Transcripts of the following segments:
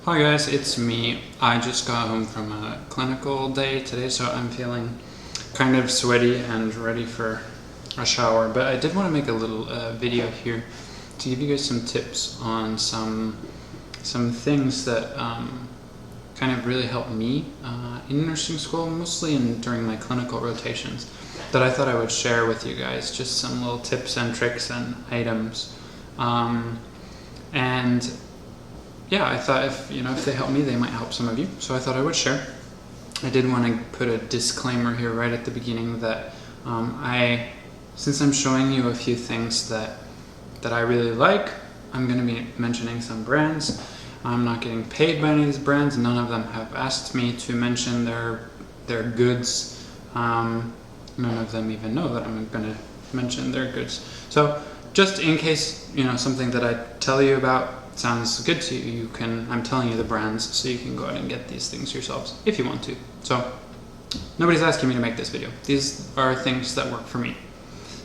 Hi guys, it's me. I just got home from a clinical day today, so I'm feeling kind of sweaty and ready for a shower. But I did want to make a little video here to give you guys some tips on some things that kind of really helped me in nursing school, mostly during my clinical rotations, that I thought I would share with you guys. Just some little tips and tricks and items. And yeah, I thought if they help me, they might help some of you. So I thought I would share. I did want to put a disclaimer here right at the beginning that since I'm showing you a few things that I really like, I'm going to be mentioning some brands. I'm not getting paid by any of these brands. None of them have asked me to mention their goods. None of them even know that I'm going to mention their goods. So just in case something that I tell you about sounds good to you, I'm telling you the brands so you can go out and get these things yourselves if you want to. So nobody's asking me to make this video. These are things that work for me.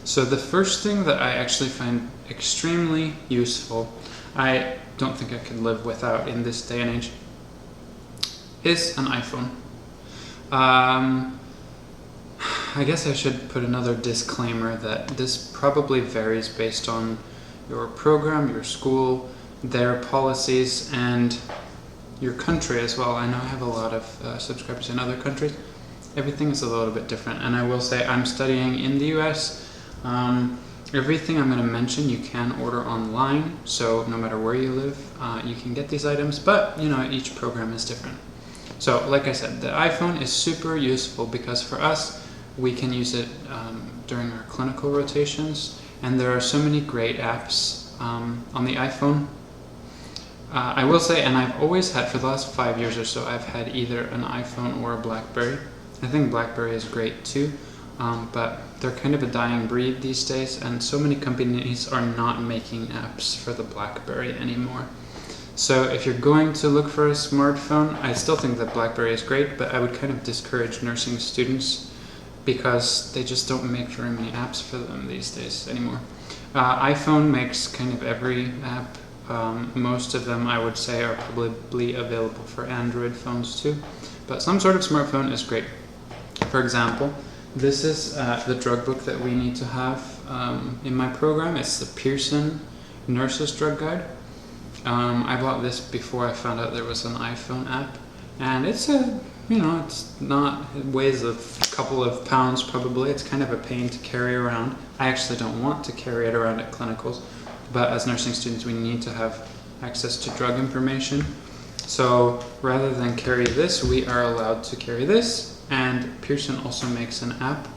So the first thing that I actually find extremely useful, I don't think I could live without in this day and age, is an iPhone. I guess I should put another disclaimer that this probably varies based on your program, your school, their policies, and your country as well. I know I have a lot of subscribers in other countries. Everything is a little bit different, and I will say I'm studying in the US. Everything I'm going to mention you can order online, so no matter where you live, you can get these items, but each program is different. So like I said, the iPhone is super useful because for us, we can use it during our clinical rotations, and there are so many great apps on the iPhone. I will say, and I've always had, for the last 5 years or so, I've had either an iPhone or a BlackBerry. I think BlackBerry is great too, but they're kind of a dying breed these days, and so many companies are not making apps for the BlackBerry anymore. So if you're going to look for a smartphone, I still think that BlackBerry is great, but I would kind of discourage nursing students because they just don't make very many apps for them these days anymore. iPhone makes kind of every app. Most of them, I would say, are probably available for Android phones too, but some sort of smartphone is great. For example, this is the drug book that we need to have in my program. It's the Pearson Nurses Drug Guide. I bought this before I found out there was an iPhone app, and it's it weighs a couple of pounds probably. It's kind of a pain to carry around. I actually don't want to carry it around at clinicals, but as nursing students we need to have access to drug information. So rather than carry this, we are allowed to carry this, and Pearson also makes an app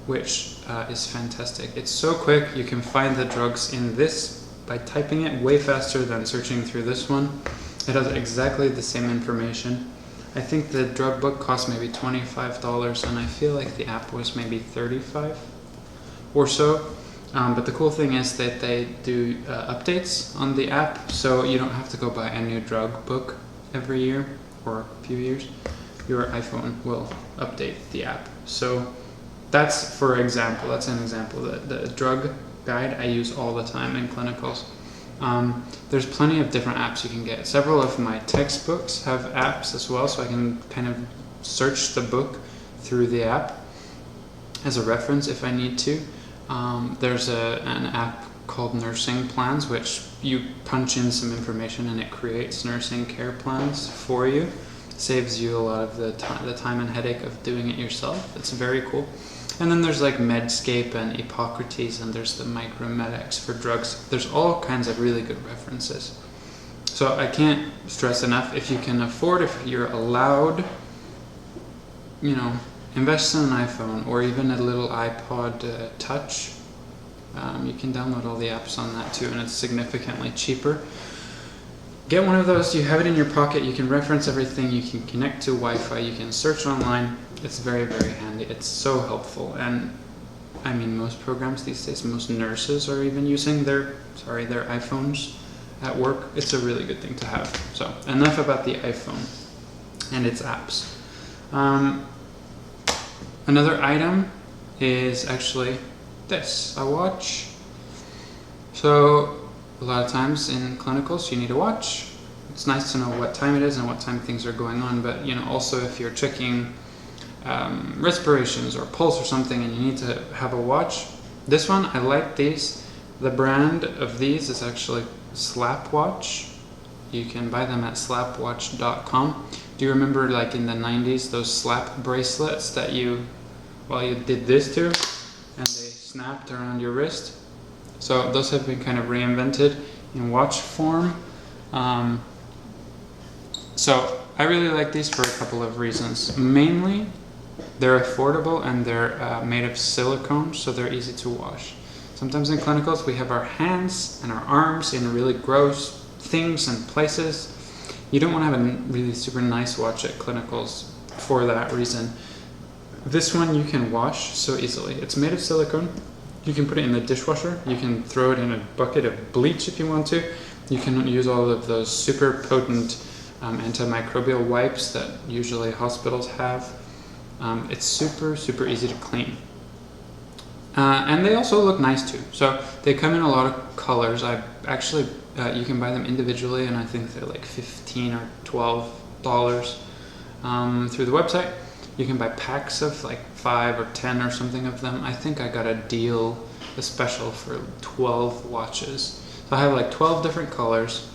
which is fantastic. It's so quick, you can find the drugs in this by typing it way faster than searching through this one. It has exactly the same information. I think the drug book cost maybe $25, and I feel like the app was maybe $35 or so. But the cool thing is that they do updates on the app, so you don't have to go buy a new drug book every year or a few years. Your iPhone will update the app. So that's an example. The drug guide I use all the time in clinicals. There's plenty of different apps you can get. Several of my textbooks have apps as well, so I can kind of search the book through the app as a reference if I need to. There's an app called Nursing Plans, which you punch in some information and it creates nursing care plans for you. Saves you a lot of the time and headache of doing it yourself. It's very cool. And then there's like Medscape and Hippocrates, and there's the Micromedics for drugs. There's all kinds of really good references. So I can't stress enough, if you can afford, if you're allowed, invest in an iPhone or even a little iPod Touch. You can download all the apps on that too, and it's significantly cheaper. Get one of those, you have it in your pocket, you can reference everything, you can connect to Wi-Fi, you can search online. It's very, very handy. It's so helpful. And I mean, most programs these days, most nurses are even using their iPhones at work. It's a really good thing to have. So enough about the iPhone and its apps. Another item is actually this, a watch. So a lot of times in clinicals you need a watch. it's nice to know what time it is and what time things are going on, but also if you're checking respirations or pulse or something and you need to have a watch. This one, I like these. The brand of these is actually Slapwatch. You can buy them at slapwatch.com. Do you remember, like in the 90s, those slap bracelets that you did this to and they snapped around your wrist? So those have been kind of reinvented in watch form. So I really like these for a couple of reasons. Mainly, they're affordable and they're made of silicone, so they're easy to wash. Sometimes in clinicals we have our hands and our arms in really gross things and places. You don't want to have a really super nice watch at clinicals for that reason. This one you can wash so easily. It's made of silicone. You can put it in the dishwasher. You can throw it in a bucket of bleach if you want to. You can use all of those super potent antimicrobial wipes that usually hospitals have. It's super, super easy to clean. And they also look nice too. So they come in a lot of colors. I actually, you can buy them individually, and I think they're like $15 or $12 through the website. You can buy packs of like 5 or 10 or something of them. I think I got a deal, a special for 12 watches. So I have like 12 different colors.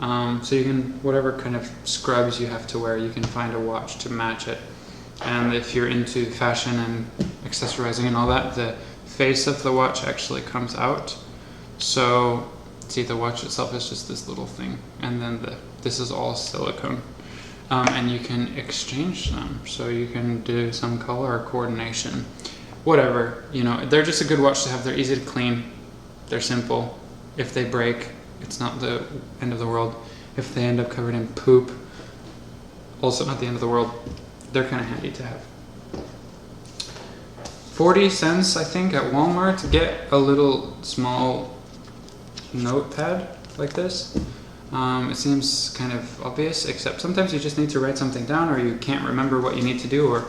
So you can, whatever kind of scrubs you have to wear, you can find a watch to match it. And if you're into fashion and accessorizing and all that, the face of the watch actually comes out. So see, the watch itself is just this little thing, and then this is all silicone. And you can exchange them, so you can do some color coordination, whatever. They're just a good watch to have. They're easy to clean, they're simple. If they break, it's not the end of the world. If they end up covered in poop, also not the end of the world. They're kind of handy to have. 40 cents, I think, at Walmart. Get a little small notepad like this. It seems kind of obvious, except sometimes you just need to write something down, or you can't remember what you need to do, or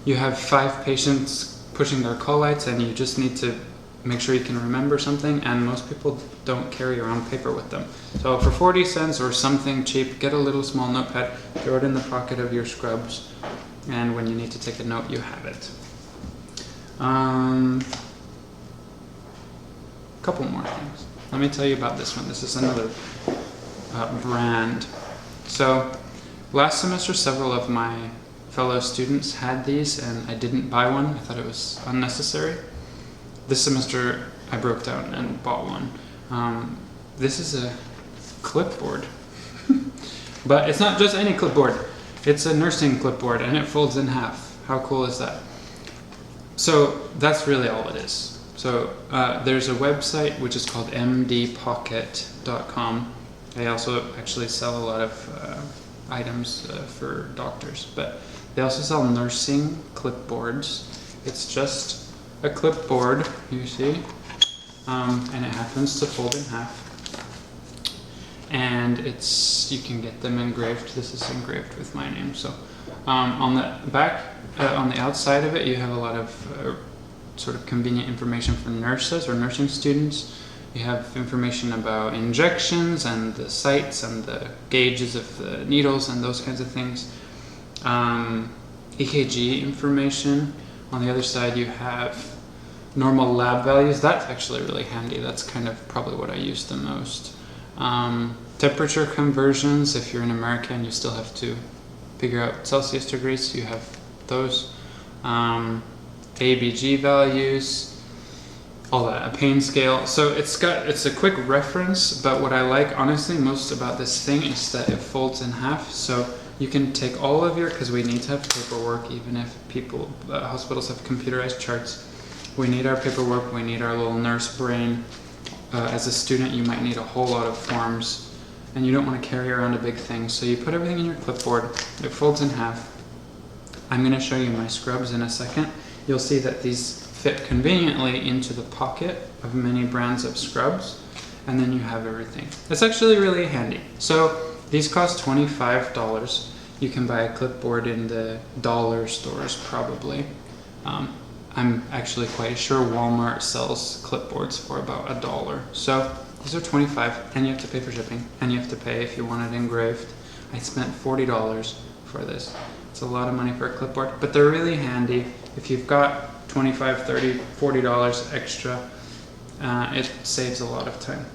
you have 5 patients pushing their call lights and you just need to make sure you can remember something, and most people don't carry around paper with them. So for 40 cents or something cheap, get a little small notepad, throw it in the pocket of your scrubs, and when you need to take a note, you have it. Couple more things. Let me tell you about this one. This is another brand. So last semester, several of my fellow students had these, and I didn't buy one. I thought it was unnecessary. This semester, I broke down and bought one. This is a clipboard. But it's not just any clipboard. It's a nursing clipboard, and it folds in half. How cool is that? So that's really all it is. So there's a website which is called mdpocket.com. They also actually sell a lot of items for doctors, but they also sell nursing clipboards. It's just a clipboard, you see, and it happens to fold in half. And you can get them engraved. This is engraved with my name. So on the back, on the outside of it, you have a lot of sort of convenient information for nurses or nursing students. You have information about injections and the sites and the gauges of the needles and those kinds of things. EKG information. On the other side, you have normal lab values. That's actually really handy. That's kind of probably what I use the most. Temperature conversions. If you're in America and you still have to figure out Celsius degrees, you have those. ABG values, all that, a pain scale. So it's a quick reference, but what I like honestly most about this thing is that it folds in half. So you can take all of because we need to have paperwork, even if hospitals have computerized charts. We need our paperwork, we need our little nurse brain. As a student, you might need a whole lot of forms, and you don't want to carry around a big thing. So you put everything in your clipboard, it folds in half. I'm going to show you my scrubs in a second. You'll see that these fit conveniently into the pocket of many brands of scrubs, and then you have everything. It's actually really handy. So these cost $25. You can buy a clipboard in the dollar stores probably. I'm actually quite sure Walmart sells clipboards for about $1. So These are $25, and you have to pay for shipping, and you have to pay if you want it engraved. I spent $40 for this. It's a lot of money for a clipboard, but they're really handy. If you've got $25, $30, $40 extra, it saves a lot of time.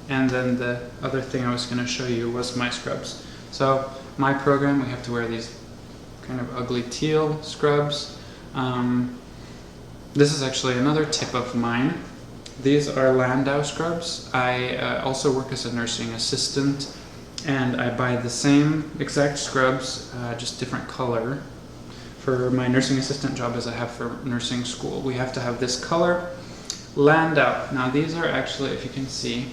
And then the other thing I was going to show you was my scrubs. So my program, we have to wear these kind of ugly teal scrubs. This is actually another tip of mine. These are Landau scrubs. I also work as a nursing assistant, and I buy the same exact scrubs, just different color, for my nursing assistant job as I have for nursing school. We have to have this color, Landau. Now these are actually, if you can see,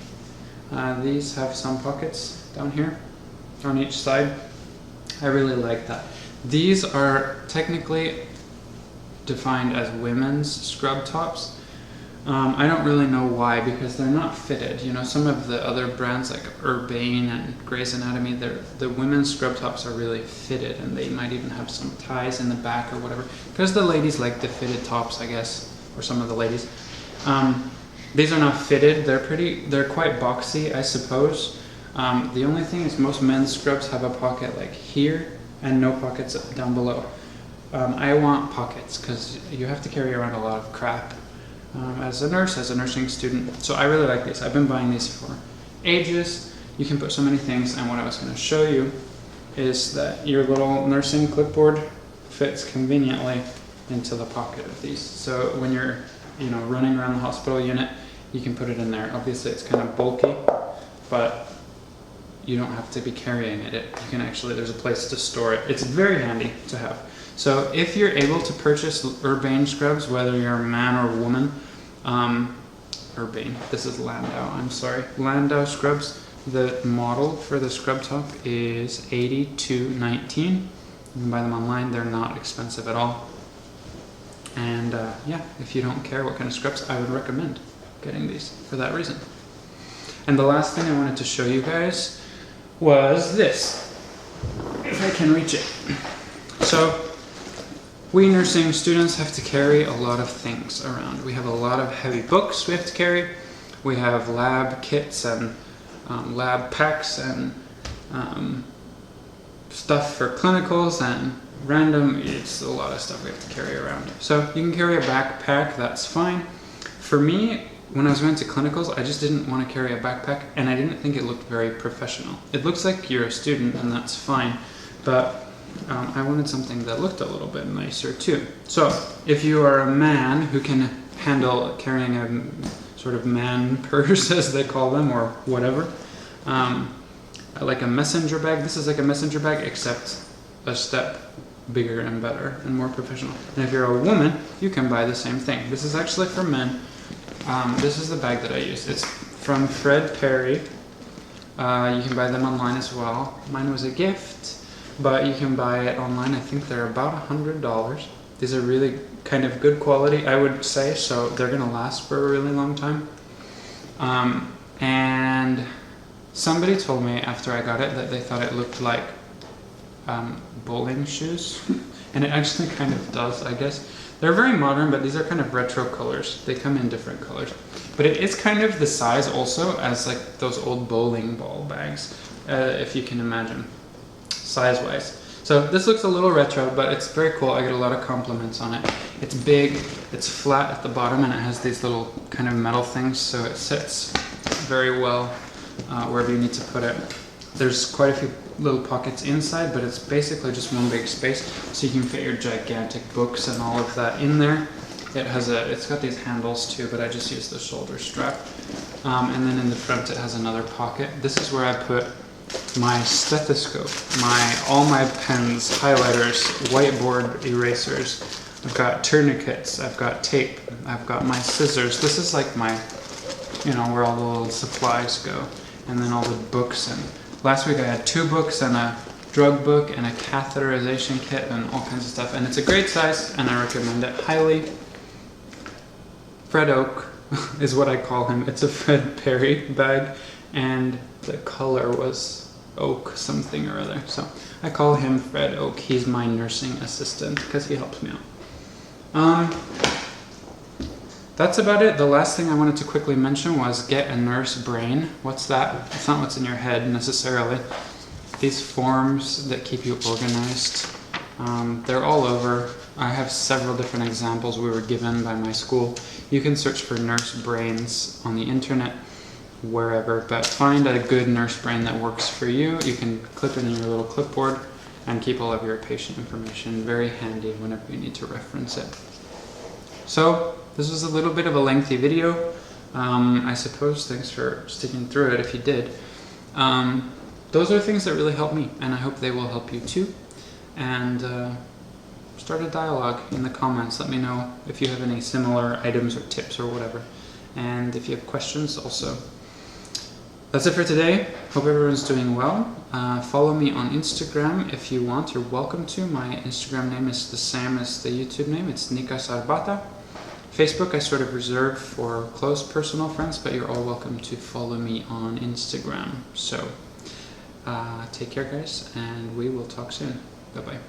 these have some pockets down here on each side. I really like that. These are technically defined as women's scrub tops. I don't really know why, because they're not fitted. You know, some of the other brands like Urbane and Grey's Anatomy, the women's scrub tops are really fitted, and they might even have some ties in the back or whatever, because the ladies like the fitted tops, I guess, or some of the ladies. These are not fitted. They're quite boxy, I suppose. The only thing is most men's scrubs have a pocket like here and no pockets down below. I want pockets because you have to carry around a lot of crap as a nurse, as a nursing student. So I really like these. I've been buying these for ages. You can put so many things, and what I was going to show you is that your little nursing clipboard fits conveniently into the pocket of these. So when you're running around the hospital unit, you can put it in there. Obviously it's kind of bulky, but you don't have to be carrying it. You can actually, there's a place to store it. It's very handy to have. So if you're able to purchase Urbane scrubs, whether you're a man or a woman, Urbane, this is Landau, I'm sorry. Landau scrubs, the model for the scrub top is 82.19. You can buy them online, they're not expensive at all. And yeah, if you don't care what kind of scrubs, I would recommend getting these for that reason. And the last thing I wanted to show you guys was this, if I can reach it. So we nursing students have to carry a lot of things around. We have a lot of heavy books we have to carry. We have lab kits and lab packs and stuff for clinicals and it's a lot of stuff we have to carry around. So you can carry a backpack, that's fine. For me, when I was going to clinicals, I just didn't want to carry a backpack, and I didn't think it looked very professional. It looks like you're a student, and that's fine, but I wanted something that looked a little bit nicer too. So if you are a man who can handle carrying a sort of man purse, as they call them, or whatever, like a messenger bag. This is like a messenger bag, except a step bigger and better and more professional. And if you're a woman, you can buy the same thing. This is actually for men. This is the bag that I use. It's from Fred Perry. You can buy them online as well. Mine was a gift, but you can buy it online. I think they're about $100. These are really kind of good quality, I would say, so they're gonna last for a really long time. And somebody told me after I got it that they thought it looked like bowling shoes, and it actually kind of does, I guess. They're very modern, but these are kind of retro colors. They come in different colors, but it is kind of the size also as like those old bowling ball bags, if you can imagine, size-wise. So this looks a little retro, but it's very cool. I get a lot of compliments on it. It's big, it's flat at the bottom, and it has these little kind of metal things, so it sits very well wherever you need to put it. There's quite a few little pockets inside, but it's basically just one big space, so you can fit your gigantic books and all of that in there. It's got these handles too, but I just use the shoulder strap. And then in the front it has another pocket. This is where I put my stethoscope, all my pens, highlighters, whiteboard erasers. I've got tourniquets, I've got tape, I've got my scissors. This is like my, where all the little supplies go. And then all the books, and last week I had 2 books and a drug book and a catheterization kit and all kinds of stuff. And it's a great size, and I recommend it highly. Fred Oak is what I call him. It's a Fred Perry bag, and the color was oak something or other. So I call him Fred Oak. He's my nursing assistant because he helps me out. that's about it. The last thing I wanted to quickly mention was get a nurse brain. What's that? It's not what's in your head necessarily. These forms that keep you organized, they're all over. I have several different examples we were given by my school. You can search for nurse brains on the internet, wherever, but find a good nurse brain that works for you. You can clip it in your little clipboard and keep all of your patient information. Very handy whenever you need to reference it. So this was a little bit of a lengthy video. I suppose thanks for sticking through it if you did. Those are things that really help me, and I hope they will help you too. And start a dialogue in the comments. Let me know if you have any similar items or tips or whatever. And if you have questions also. That's it for today. Hope everyone's doing well. Follow me on Instagram if you want. You're welcome to. My Instagram name is the same as the YouTube name. It's Nika Sarbata. Facebook I sort of reserve for close personal friends, but you're all welcome to follow me on Instagram. So take care, guys, and we will talk soon. Bye-bye.